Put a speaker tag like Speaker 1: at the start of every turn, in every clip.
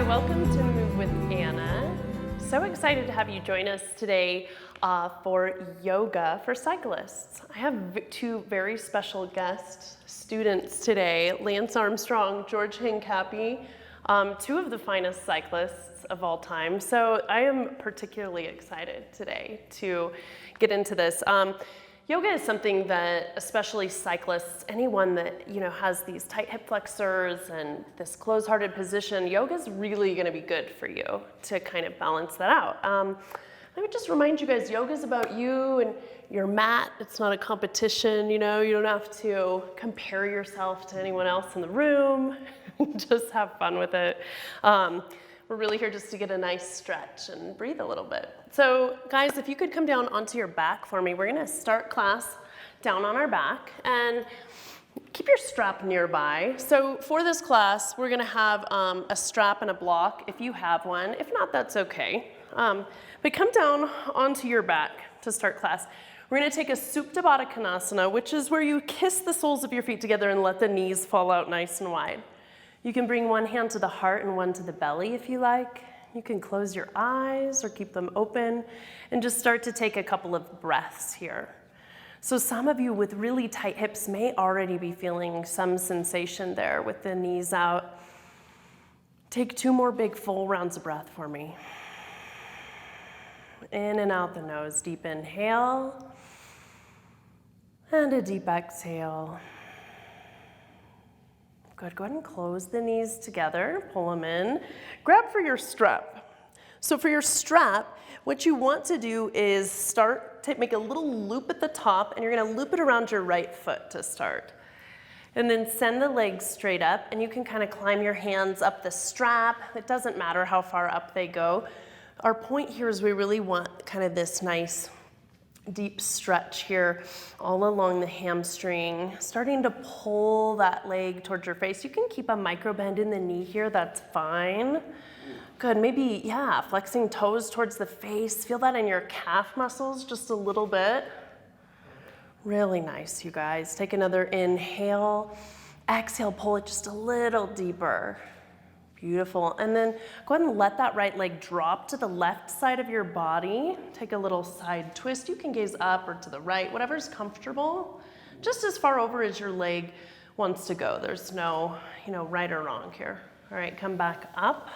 Speaker 1: welcome to Move with Anna. So excited to have you join us today for yoga for cyclists. I have two very special guest students today, Lance Armstrong, George Hincapie, two of the finest cyclists of all time. So I am particularly excited today to get into this. Yoga is something that especially cyclists, anyone that has these tight hip flexors and this closed-hearted position, yoga is really going to be good for you to kind of balance that out. Let me just remind you guys, yoga is about you and your mat. It's not a competition, you don't have to compare yourself to anyone else in the room. Just have fun with it. We're really here just to get a nice stretch and breathe a little bit. So guys, if you could come down onto your back for me, we're gonna start class down on our back and keep your strap nearby. So for this class, we're gonna have a strap and a block if you have one. If not, that's okay. But come down onto your back to start class. We're gonna take a Supta Baddha Konasana, which is where you kiss the soles of your feet together and let the knees fall out nice and wide. You can bring one hand to the heart and one to the belly if you like. You can close your eyes or keep them open and just start to take a couple of breaths here. So some of you with really tight hips may already be feeling some sensation there with the knees out. Take two more big full rounds of breath for me. In and out the nose, deep inhale and a deep exhale. Good, go ahead and close the knees together, pull them in. Grab for your strap. So for your strap, what you want to do is start to make a little loop at the top, and you're gonna loop it around your right foot to start. And then send the legs straight up, and you can kind of climb your hands up the strap. It doesn't matter how far up they go. Our point here is we really want kind of this nice deep stretch here all along the hamstring, starting to pull that leg towards your face. You can keep a micro bend in the knee here, that's fine. Good, maybe, flexing toes towards the face. Feel that in your calf muscles just a little bit. Really nice, you guys. Take another inhale. Exhale, pull it just a little deeper. Beautiful, and then go ahead and let that right leg drop to the left side of your body. Take a little side twist. You can gaze up or to the right, whatever's comfortable. Just as far over as your leg wants to go. There's no, right or wrong here. All right, come back up.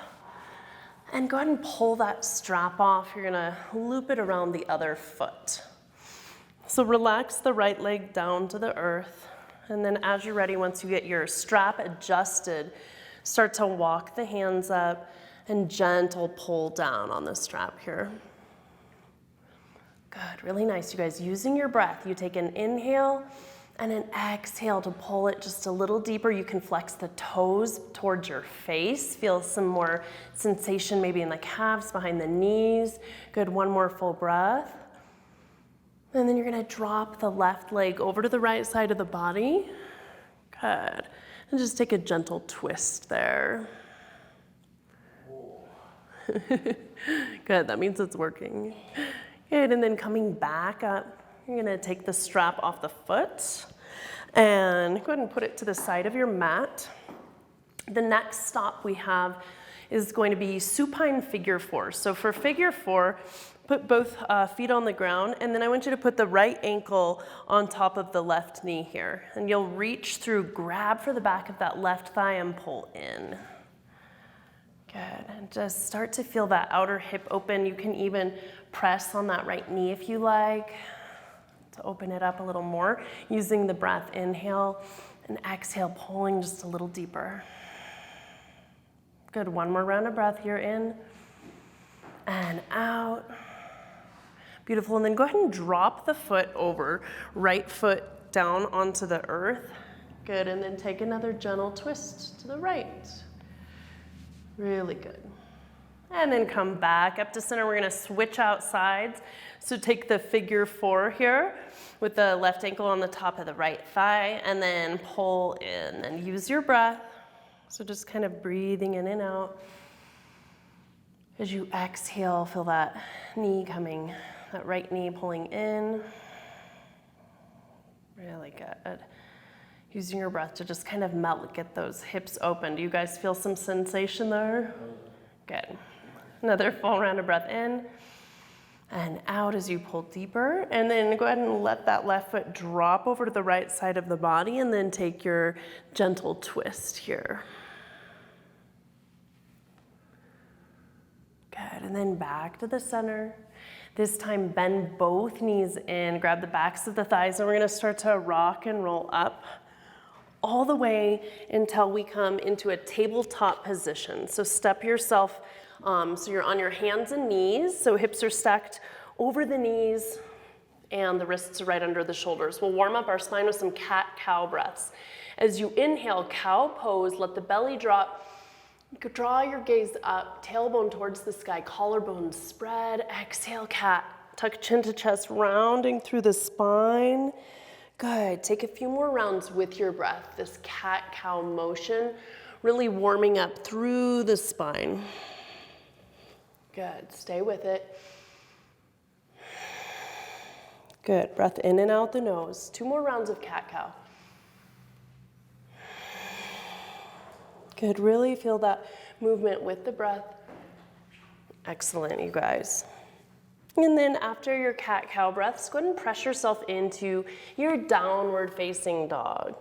Speaker 1: And go ahead and pull that strap off. You're gonna loop it around the other foot. So relax the right leg down to the earth. And then as you're ready, once you get your strap adjusted, start to walk the hands up and gentle pull down on the strap here. Good, really nice, you guys. Using your breath, you take an inhale and an exhale to pull it just a little deeper. You can flex the toes towards your face. Feel some more sensation maybe in the calves, behind the knees. Good, one more full breath. And then you're gonna drop the left leg over to the right side of the body. Good. And just take a gentle twist there. Good, that means it's working. Good, and then coming back up, you're gonna take the strap off the foot and go ahead and put it to the side of your mat. The next stop we have is going to be supine figure four. So for figure four, put both feet on the ground, and then I want you to put the right ankle on top of the left knee here. And you'll reach through, grab for the back of that left thigh and pull in. Good, and just start to feel that outer hip open. You can even press on that right knee if you like to open it up a little more. Using the breath, inhale and exhale, pulling just a little deeper. Good, one more round of breath here, in and out. Beautiful, and then go ahead and drop the foot over, right foot down onto the earth. Good, and then take another gentle twist to the right. Really good. And then come back up to center. We're gonna switch out sides. So take the figure four here with the left ankle on the top of the right thigh, and then pull in and use your breath. So just kind of breathing in and out. As you exhale, feel that knee coming, that right knee pulling in. Really good. Using your breath to just kind of melt, get those hips open. Do you guys feel some sensation there? Good. Another full round of breath in and out as you pull deeper. And then go ahead and let that left foot drop over to the right side of the body and then take your gentle twist here. Good, and then back to the center. This time bend both knees in, grab the backs of the thighs, and we're gonna start to rock and roll up all the way until we come into a tabletop position. So step yourself, so you're on your hands and knees, so hips are stacked over the knees and the wrists are right under the shoulders. We'll warm up our spine with some cat-cow breaths. As you inhale, cow pose, let the belly drop. You could draw your gaze up, tailbone towards the sky, collarbone spread, exhale, cat. Tuck chin to chest, rounding through the spine. Good, take a few more rounds with your breath. This cat-cow motion, really warming up through the spine. Good, stay with it. Good, breath in and out the nose. 2 more rounds of cat-cow. Good, really feel that movement with the breath. Excellent, you guys. And then after your cat-cow breaths, go ahead and press yourself into your downward facing dog.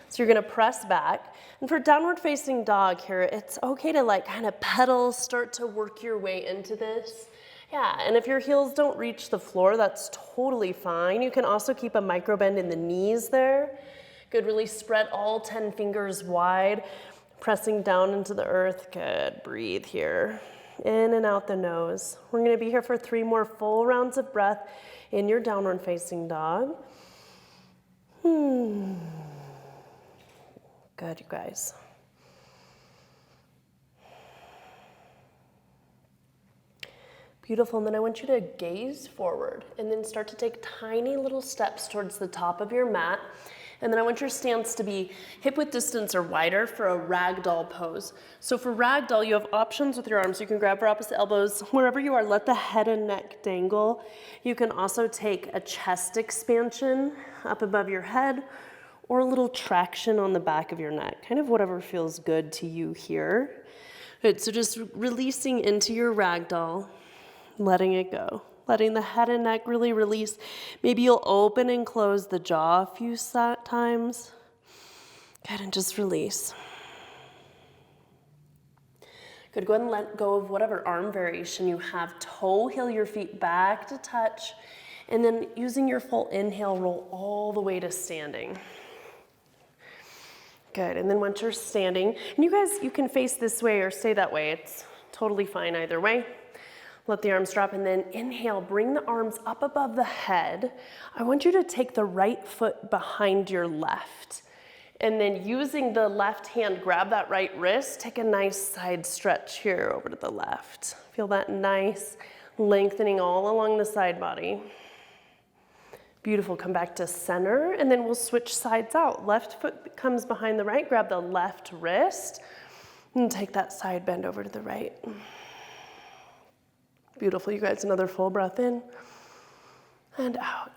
Speaker 1: So you're gonna press back. And for downward facing dog here, it's okay to like kind of pedal, start to work your way into this. Yeah, and if your heels don't reach the floor, that's totally fine. You can also keep a micro bend in the knees there. Good, really spread all 10 fingers wide, pressing down into the earth. Good, breathe here. In and out the nose. We're gonna be here for 3 more full rounds of breath in your downward facing dog. Good, you guys. Beautiful, and then I want you to gaze forward and then start to take tiny little steps towards the top of your mat. And then I want your stance to be hip width distance or wider for a ragdoll pose. So for ragdoll, you have options with your arms. You can grab for opposite elbows. Wherever you are, let the head and neck dangle. You can also take a chest expansion up above your head or a little traction on the back of your neck, kind of whatever feels good to you here. Good, so just releasing into your ragdoll, letting it go. Letting the head and neck really release. Maybe you'll open and close the jaw a few times. Good, and just release. Good, go ahead and let go of whatever arm variation you have. Toe, heel your feet back to touch. And then using your full inhale, roll all the way to standing. Good, and then once you're standing, and you guys, you can face this way or stay that way. It's totally fine either way. Let the arms drop and then inhale, bring the arms up above the head. I want you to take the right foot behind your left. And then using the left hand, grab that right wrist, take a nice side stretch here over to the left. Feel that nice lengthening all along the side body. Beautiful, come back to center and then we'll switch sides out. Left foot comes behind the right, grab the left wrist and take that side bend over to the right. Beautiful, you guys, another full breath in and out.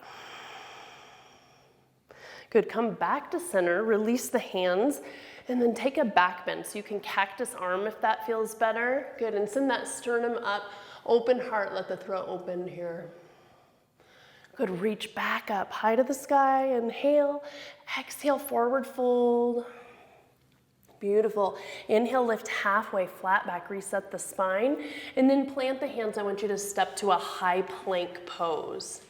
Speaker 1: Good, come back to center, release the hands, and then take a back bend. So you can cactus arm if that feels better. Good, and send that sternum up, open heart, let the throat open here. Good, reach back up, high to the sky, inhale, exhale, forward fold. Beautiful. Inhale, lift halfway, flat back, reset the spine, and then plant the hands. I want you to step to a high plank pose.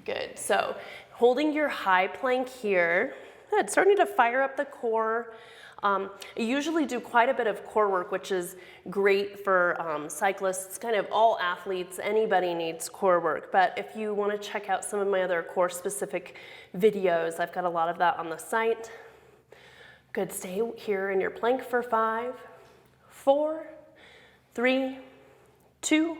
Speaker 1: Good, so holding your high plank here, good, starting to fire up the core. I usually do quite a bit of core work, which is great for cyclists, kind of all athletes, anybody needs core work. But if you want to check out some of my other core specific videos, I've got a lot of that on the site. Good, stay here in your plank for 5, 4, 3, 2,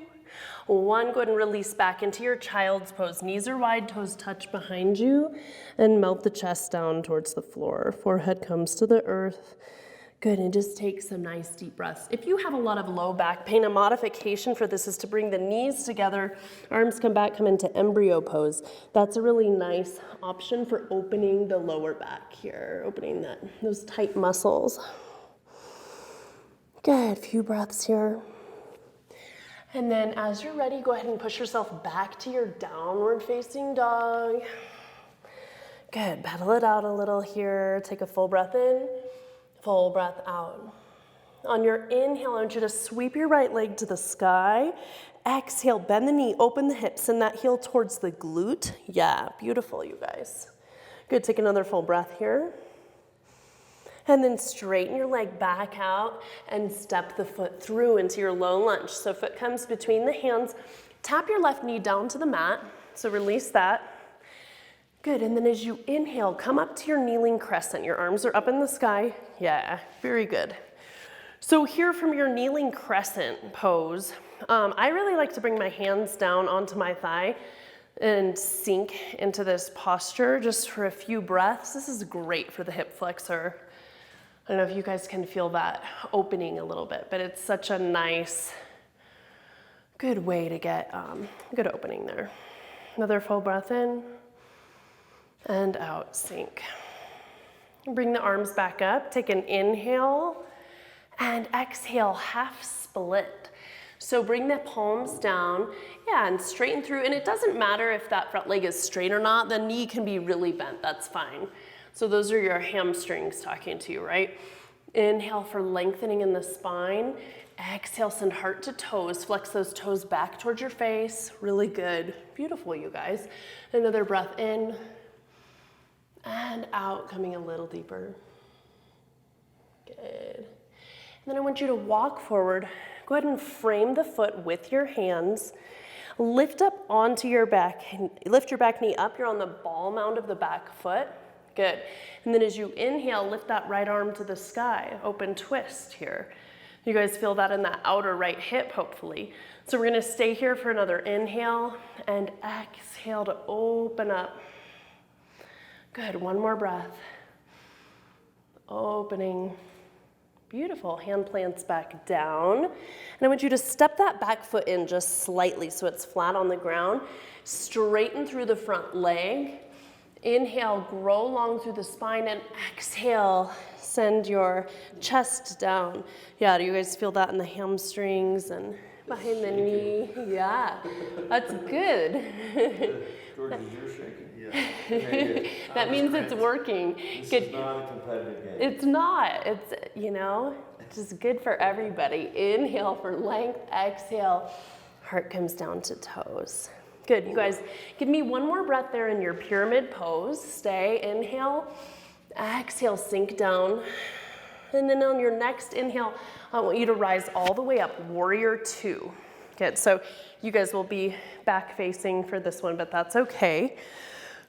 Speaker 1: 1. Go ahead and release back into your child's pose. Knees are wide, toes touch behind you, and melt the chest down towards the floor. Forehead comes to the earth. Good, and just take some nice deep breaths. If you have a lot of low back pain, a modification for this is to bring the knees together, arms come back, come into embryo pose. That's a really nice option for opening the lower back here, opening those tight muscles. Good, few breaths here. And then as you're ready, go ahead and push yourself back to your downward facing dog. Good, pedal it out a little here. Take a full breath in, full breath out. On your inhale, I want you to sweep your right leg to the sky. Exhale, bend the knee, open the hips, send that heel towards the glute. Yeah, beautiful, you guys. Good, take another full breath here. And then straighten your leg back out and step the foot through into your low lunge. So foot comes between the hands. Tap your left knee down to the mat. So release that. Good, and then as you inhale, come up to your kneeling crescent. Your arms are up in the sky. Yeah, very good. So here from your kneeling crescent pose, I really like to bring my hands down onto my thigh and sink into this posture just for a few breaths. This is great for the hip flexor. I don't know if you guys can feel that opening a little bit, but it's such a nice, good way to get good opening there. Another full breath in and out, sink. Bring the arms back up, take an inhale and exhale, half split. So bring the palms down, yeah, and straighten through. And it doesn't matter if that front leg is straight or not, the knee can be really bent, that's fine. So those are your hamstrings talking to you, right? Inhale for lengthening in the spine. Exhale, send heart to toes. Flex those toes back towards your face. Really good. Beautiful, you guys. Another breath in and out, coming a little deeper. Good. And then I want you to walk forward. Go ahead and frame the foot with your hands. Lift up onto your back. Lift your back knee up. You're on the ball mound of the back foot. Good. And then as you inhale, lift that right arm to the sky. Open twist here. You guys feel that in that outer right hip, hopefully. So we're going to stay here for another inhale and exhale to open up. Good. One more breath. Opening. Beautiful. Hand plants back down. And I want you to step that back foot in just slightly so it's flat on the ground. Straighten through the front leg. Inhale, grow long through the spine, and exhale, send your chest down. Yeah, do you guys feel that in the hamstrings and behind the knee? Yeah, that's good.
Speaker 2: George, you're shaking. Yeah.
Speaker 1: That means it's working.
Speaker 2: This is not a competitive game.
Speaker 1: It's not. It's, just good for everybody. Inhale for length, exhale, heart comes down to toes. Good, you guys, give me one more breath there in your pyramid pose. Stay, inhale, exhale, sink down. And then on your next inhale, I want you to rise all the way up, warrior two. Good, so you guys will be back facing for this one, but that's okay.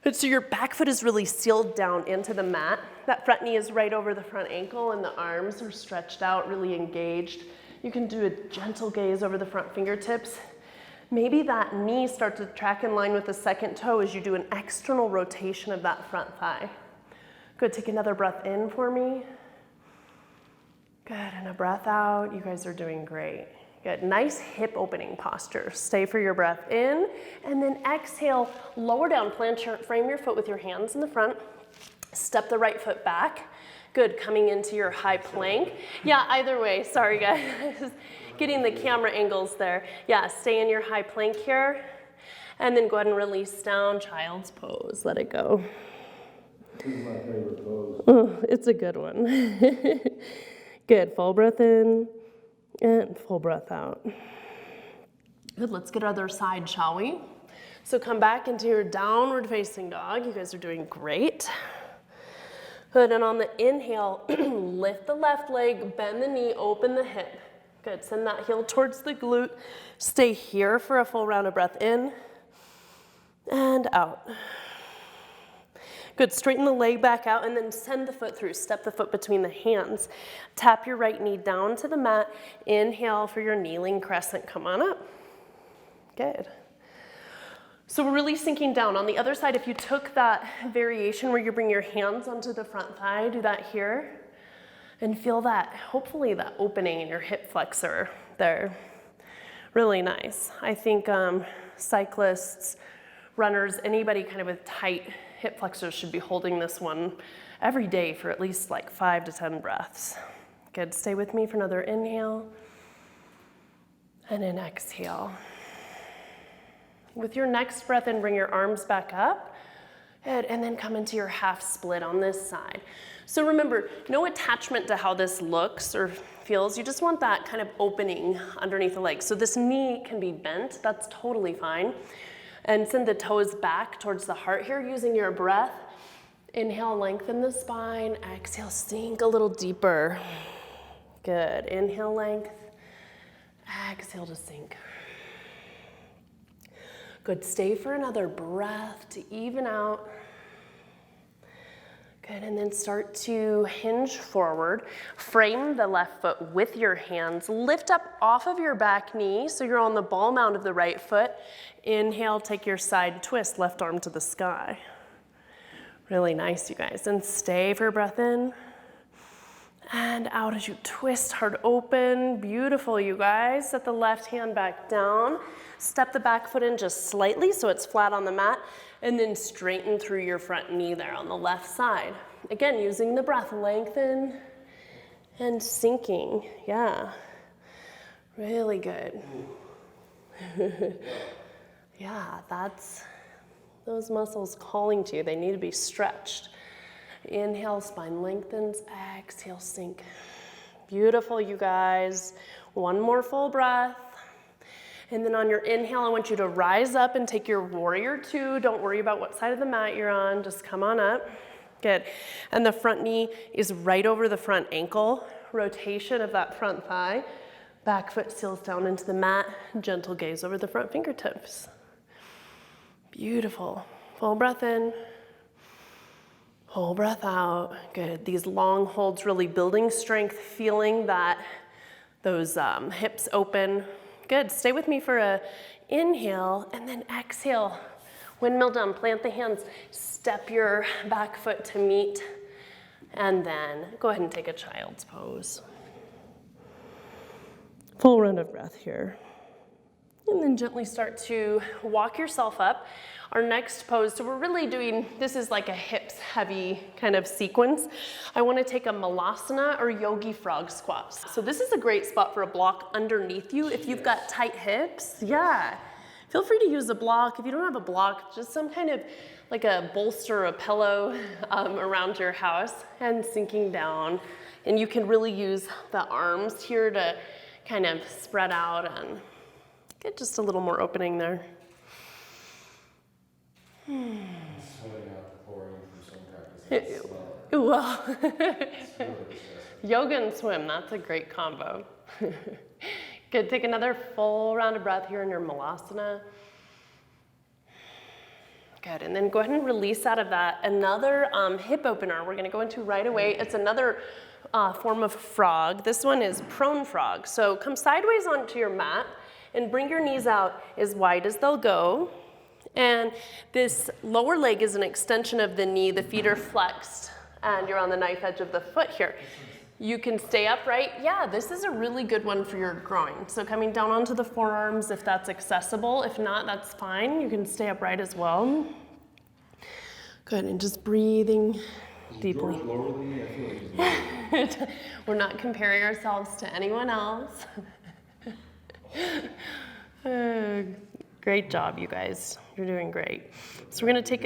Speaker 1: Good, so your back foot is really sealed down into the mat. That front knee is right over the front ankle and the arms are stretched out, really engaged. You can do a gentle gaze over the front fingertips. Maybe that knee starts to track in line with the second toe as you do an external rotation of that front thigh. Good, take another breath in for me. Good, and a breath out. You guys are doing great. Good, nice hip opening posture. Stay for your breath in, and then exhale, lower down, frame your foot with your hands in the front. Step the right foot back. Good, coming into your high plank. Yeah, either way, sorry guys. Getting the camera angles there. Yeah, stay in your high plank here. And then go ahead and release down, child's pose. Let it go.
Speaker 2: This is my favorite pose.
Speaker 1: Oh, it's a good one. Good, full breath in and full breath out. Good, let's get other side, shall we? So come back into your downward facing dog. You guys are doing great. Good, and on the inhale, lift the left leg, bend the knee, open the hip. Good, send that heel towards the glute. Stay here for a full round of breath in and out. Good, straighten the leg back out and then send the foot through. Step the foot between the hands. Tap your right knee down to the mat. Inhale for your kneeling crescent. Come on up. Good. So we're really sinking down. On the other side, if you took that variation where you bring your hands onto the front thigh, do that here. And feel that, hopefully that opening in your hip flexor there. Really nice. I think cyclists, runners, anybody kind of with tight hip flexors should be holding this one every day for at least like 5 to 10 breaths. Good, stay with me for another inhale. And then exhale. With your next breath in, bring your arms back up. Good, and then come into your half split on this side. So remember, no attachment to how this looks or feels. You just want that kind of opening underneath the legs. So this knee can be bent, that's totally fine. And send the toes back towards the heart here using your breath. Inhale, lengthen the spine. Exhale, sink a little deeper. Good, inhale, length. Exhale to sink. Good, stay for another breath to even out. Good, and then start to hinge forward. Frame the left foot with your hands. Lift up off of your back knee so you're on the ball mound of the right foot. Inhale, take your side twist, left arm to the sky. Really nice, you guys. And stay for your breath in. And out as you twist, heart open. Beautiful, you guys. Set the left hand back down. Step the back foot in just slightly so it's flat on the mat. And then straighten through your front knee there on the left side. Again, using the breath, lengthen and sinking. Yeah, really good. Yeah, that's those muscles calling to you. They need to be stretched. Inhale, spine lengthens. Exhale, sink. Beautiful, you guys. One more full breath. And then on your inhale, I want you to rise up and take your warrior two. Don't worry about what side of the mat you're on. Just come on up. Good. And the front knee is right over the front ankle. Rotation of that front thigh. Back foot seals down into the mat. Gentle gaze over the front fingertips. Beautiful. Full breath in. Full breath out. Good. These long holds really building strength, feeling that those hips open. Good. Stay with me for a inhale and then exhale. Windmill down. Plant the hands. Step your back foot to meet. And then go ahead and take a child's pose. Full round of breath here. And then gently start to walk yourself up. Our next pose, so we're really doing, this is like a hips heavy kind of sequence. I want to take a malasana or yogi frog squats. So this is a great spot for a block underneath you if you've got tight hips. Yeah, feel free to use a block. If you don't have a block, just some kind of like a bolster, a pillow around your house and sinking down. And you can really use the arms here to kind of spread out and get just a little more opening there.
Speaker 3: Sweating out the pouring from swim practice.
Speaker 1: Well, yoga and swim, that's a great combo. Good, take another full round of breath here in your malasana. Good, and then go ahead and release out of that. Another hip opener we're gonna go into right away. It's another form of frog. This one is prone frog. So come sideways onto your mat and bring your knees out as wide as they'll go. And this lower leg is an extension of the knee. The feet are flexed and you're on the knife edge of the foot here. You can stay upright. Yeah, this is a really good one for your groin. So coming down onto the forearms if that's accessible. If not, that's fine. You can stay upright as well. Good, and just breathing deeply. We're not comparing ourselves to anyone else. Great job, you guys. You're doing great. So we're gonna take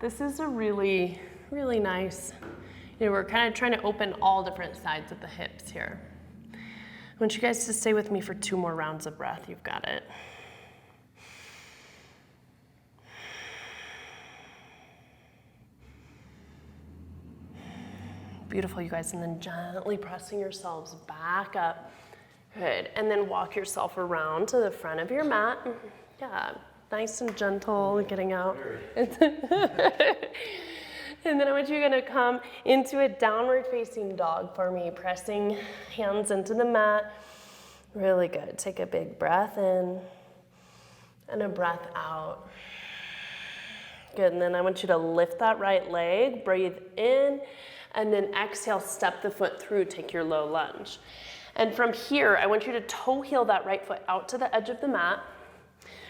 Speaker 1: this is a really, really nice, we're kind of trying to open all different sides of the hips here. I want you guys to stay with me for 2 more rounds of breath. You've got it. Beautiful, you guys. And then gently pressing yourselves back up. Good, and then walk yourself around to the front of your mat. Yeah, nice and gentle, getting out. And then I want you to come into a downward facing dog for me, pressing hands into the mat. Really good. Take a big breath in and a breath out. Good, and then I want you to lift that right leg, breathe in, and then exhale, step the foot through, take your low lunge. And from here, I want you to toe heel that right foot out to the edge of the mat.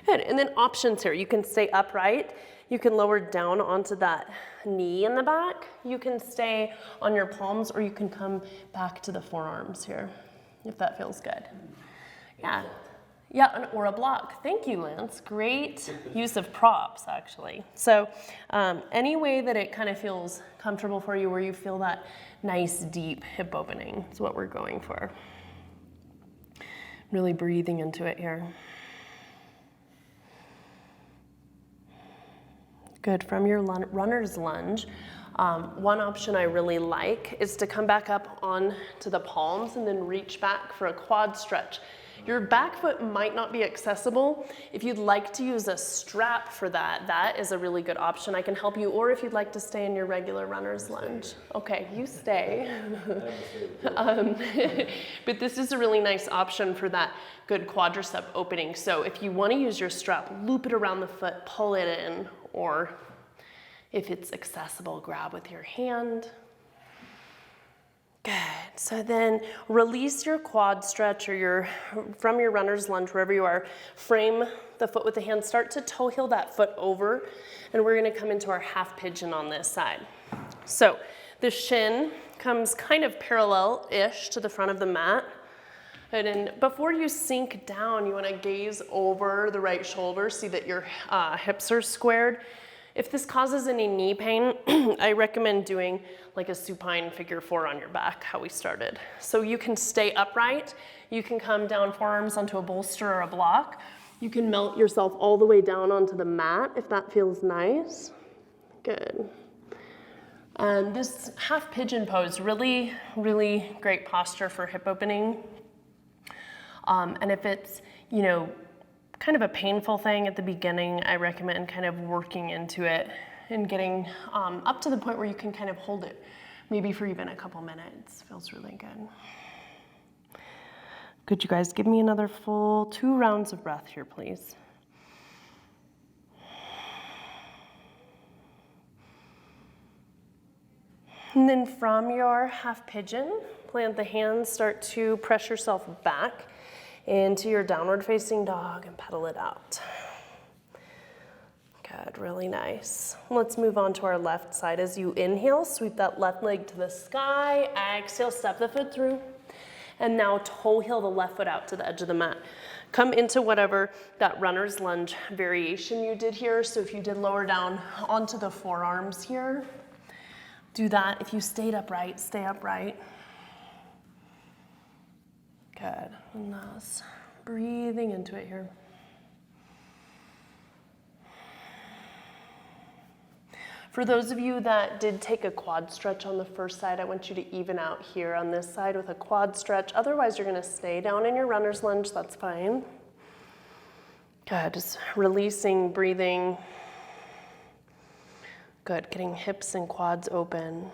Speaker 1: Good, and then options here. You can stay upright. You can lower down onto that knee in the back. You can stay on your palms, or you can come back to the forearms here, if that feels good. Yeah. Yeah, or a block. Thank you, Lance. Great use of props, actually. So any way that it kind of feels comfortable for you, where you feel that nice, deep hip opening is what we're going for. Really breathing into it here. Good. From your runner's lunge, one option I really like is to come back up on to the palms and then reach back for a quad stretch. Your back foot might not be accessible. If you'd like to use a strap for that, that is a really good option. I can help you, or if you'd like to stay in your regular runner's lunge. Okay, you stay. But this is a really nice option for that good quadricep opening. So if you want to use your strap, loop it around the foot, pull it in, or if it's accessible, grab with your hand. Good. So then release your quad stretch or from your runner's lunge, wherever you are, frame the foot with the hand, start to toe heel that foot over, and we're gonna come into our half pigeon on this side. So the shin comes kind of parallel-ish to the front of the mat. And then before you sink down, you wanna gaze over the right shoulder, see that your hips are squared. If this causes any knee pain, I recommend doing like a supine figure 4 on your back, how we started. So you can stay upright, you can come down forearms onto a bolster or a block, you can melt yourself all the way down onto the mat if that feels nice. Good. And this half pigeon pose, really, really great posture for hip opening. And if it's, you know, kind of a painful thing at the beginning, I recommend kind of working into it and getting up to the point where you can kind of hold it, maybe for even a couple minutes. Feels really good. Good, you guys, give me another full 2 rounds of breath here, please. And then from your half pigeon, plant the hands, start to press yourself back into your downward facing dog and pedal it out. Good, really nice. Let's move on to our left side. As you inhale, sweep that left leg to the sky. Exhale, step the foot through. And now toe heel the left foot out to the edge of the mat. Come into whatever that runner's lunge variation you did here. So if you did lower down onto the forearms here, do that. If you stayed upright, stay upright. Good, nice. Breathing into it here. For those of you that did take a quad stretch on the first side, I want you to even out here on this side with a quad stretch. Otherwise, you're gonna stay down in your runner's lunge, that's fine. Good, just releasing, breathing. Good, getting hips and quads open.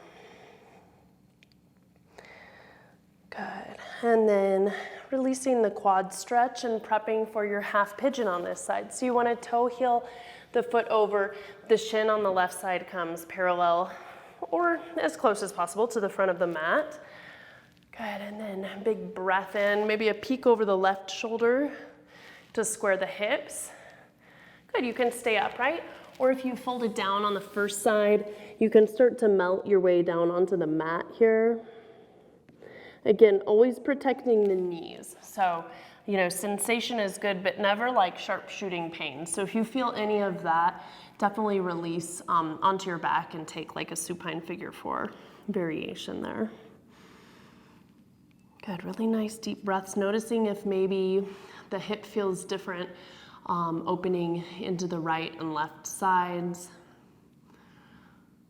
Speaker 1: Good, and then releasing the quad stretch and prepping for your half pigeon on this side. So you wanna toe heel the foot over, the shin on the left side comes parallel or as close as possible to the front of the mat. Good, and then big breath in, maybe a peek over the left shoulder to square the hips. Good, you can stay upright, or if you fold it down on the first side, you can start to melt your way down onto the mat here. Again, always protecting the knees. So, you know, sensation is good, but never like sharp shooting pain. So if you feel any of that, definitely release onto your back and take like a supine figure 4 variation there. Good, really nice deep breaths. Noticing if maybe the hip feels different, opening into the right and left sides.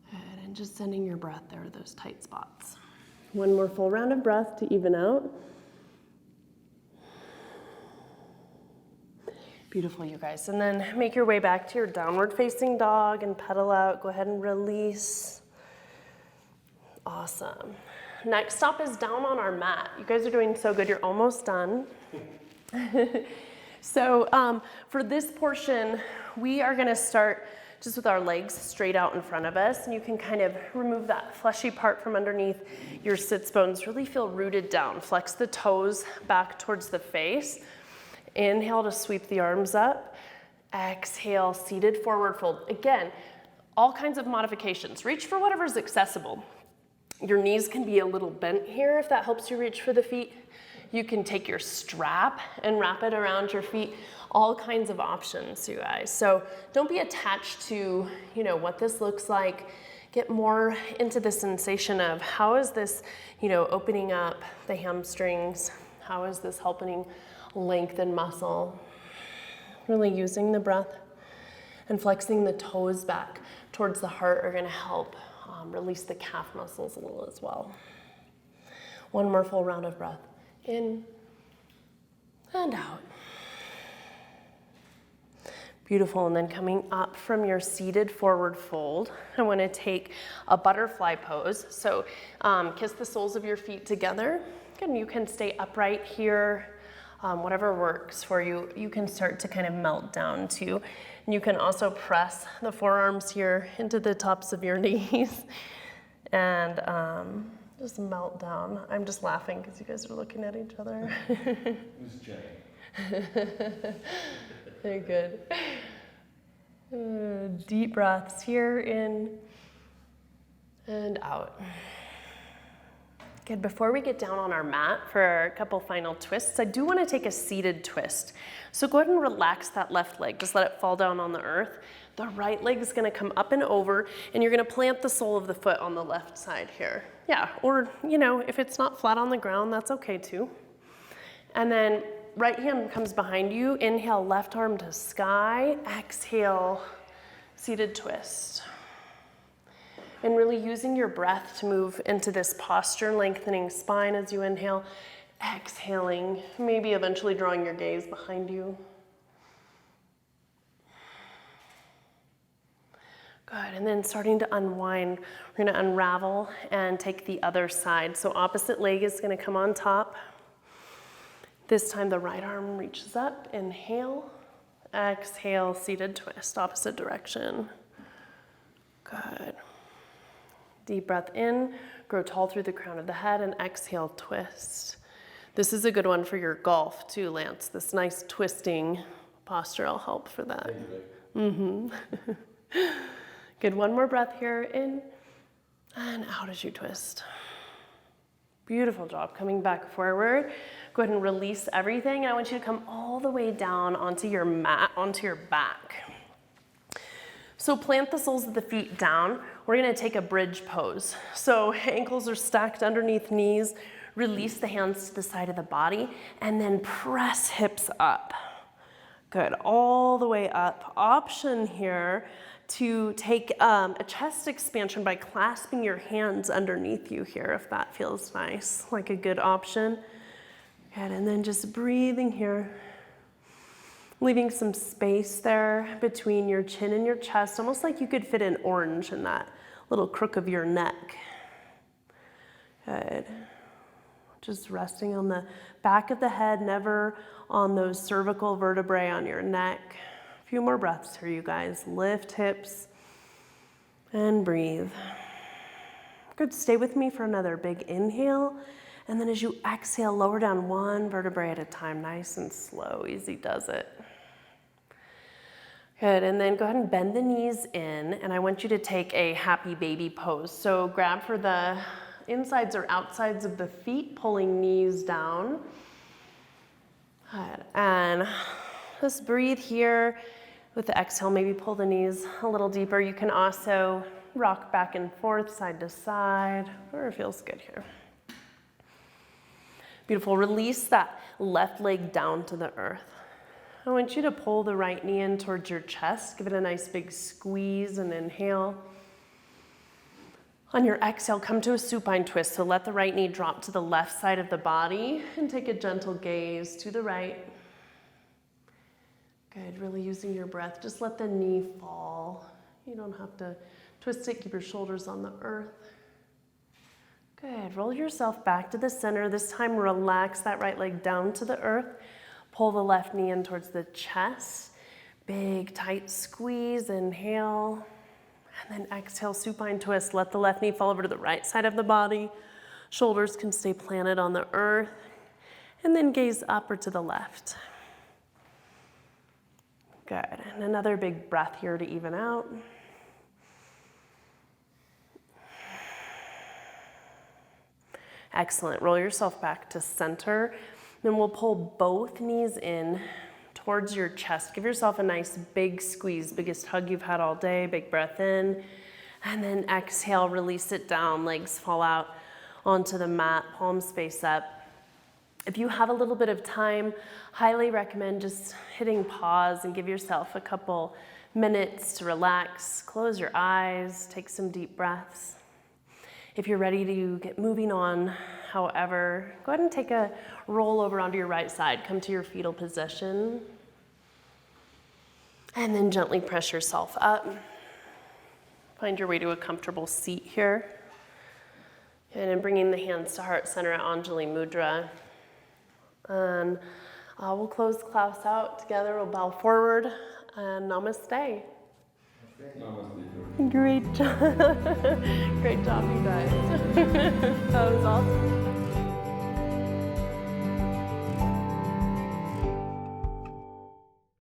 Speaker 1: Good, and just sending your breath there to those tight spots. One more full round of breath to even out. Beautiful, you guys. And then make your way back to your downward facing dog and pedal out. Go ahead and release. Awesome. Next stop is down on our mat. You guys are doing so good. You're almost done. So for this portion, we are gonna start just with our legs straight out in front of us, and you can kind of remove that fleshy part from underneath your sits bones. Really feel rooted down. Flex the toes back towards the face. Inhale to sweep the arms up. Exhale, seated forward fold. Again, all kinds of modifications. Reach for whatever's accessible. Your knees can be a little bent here if that helps you reach for the feet. You can take your strap and wrap it around your feet. All kinds of options, you guys. So don't be attached to, what this looks like. Get more into the sensation of how is this, opening up the hamstrings? How is this helping lengthen muscle? Really using the breath and flexing the toes back towards the heart are gonna help release the calf muscles a little as well. One more full round of breath. In and out. Beautiful, and then coming up from your seated forward fold, I wanna take a butterfly pose. So kiss the soles of your feet together. And you can stay upright here, whatever works for you. You can start to kind of melt down too. And you can also press the forearms here into the tops of your knees and just melt down. I'm just laughing because you guys are looking at each other.
Speaker 3: Who's Jenny?
Speaker 1: Very good. Deep breaths here, in and out. Good, before we get down on our mat for a couple final twists, I do want to take a seated twist. So go ahead and relax that left leg, just let it fall down on the earth. The right leg is gonna come up and over, and you're gonna plant the sole of the foot on the left side here. Yeah, or if it's not flat on the ground, that's okay too. And then right hand comes behind you, inhale, left arm to sky, exhale, seated twist. And really using your breath to move into this posture, lengthening spine as you inhale, exhaling, maybe eventually drawing your gaze behind you. Good, and then starting to unwind, we're gonna unravel and take the other side. So opposite leg is gonna come on top. This time the right arm reaches up, inhale, exhale, seated twist, opposite direction. Good. Deep breath in, grow tall through the crown of the head, and exhale, twist. This is a good one for your golf too, Lance. This nice twisting posture will help for that. Good, one more breath here, in and out as you twist. Beautiful job, coming back forward. Go ahead and release everything. And I want you to come all the way down onto your mat, onto your back. So plant the soles of the feet down. We're gonna take a bridge pose. So ankles are stacked underneath knees. Release the hands to the side of the body and then press hips up. Good, all the way up. Option here to take a chest expansion by clasping your hands underneath you here, if that feels nice, like a good option. Good, and then just breathing here. Leaving some space there between your chin and your chest, almost like you could fit an orange in that little crook of your neck. Good. Just resting on the back of the head, never on those cervical vertebrae on your neck. A few more breaths here, you guys. Lift hips and breathe. Good, stay with me for another big inhale. And then as you exhale, lower down one vertebrae at a time, nice and slow, easy does it. Good, and then go ahead and bend the knees in, and I want you to take a happy baby pose. So grab for the insides or outsides of the feet, pulling knees down. Good, and just breathe here. With the exhale, maybe pull the knees a little deeper. You can also rock back and forth, side to side, whatever feels good here. Beautiful, release that left leg down to the earth. I want you to pull the right knee in towards your chest. Give it a nice big squeeze and inhale. On your exhale, come to a supine twist. So let the right knee drop to the left side of the body and take a gentle gaze to the right. Good, really using your breath. Just let the knee fall. You don't have to twist it, keep your shoulders on the earth. Good, roll yourself back to the center. This time relax that right leg down to the earth. Pull the left knee in towards the chest. Big tight squeeze, inhale. And then exhale, supine twist. Let the left knee fall over to the right side of the body. Shoulders can stay planted on the earth. And then gaze up or to the left. Good, and another big breath here to even out. Excellent, roll yourself back to center. Then we'll pull both knees in towards your chest. Give yourself a nice big squeeze, biggest hug you've had all day. Big breath in. And then exhale, release it down. Legs fall out onto the mat, palms face up. If you have a little bit of time, highly recommend just hitting pause and give yourself a couple minutes to relax. Close your eyes, take some deep breaths. If you're ready to get moving on, however, go ahead and take a roll over onto your right side. Come to your fetal position. And then gently press yourself up. Find your way to a comfortable seat here. And then bringing the hands to heart center at Anjali Mudra. And we'll close the class out together. We'll bow forward and namaste.
Speaker 3: Namaste.
Speaker 1: Great job. Great job, you guys. That was awesome.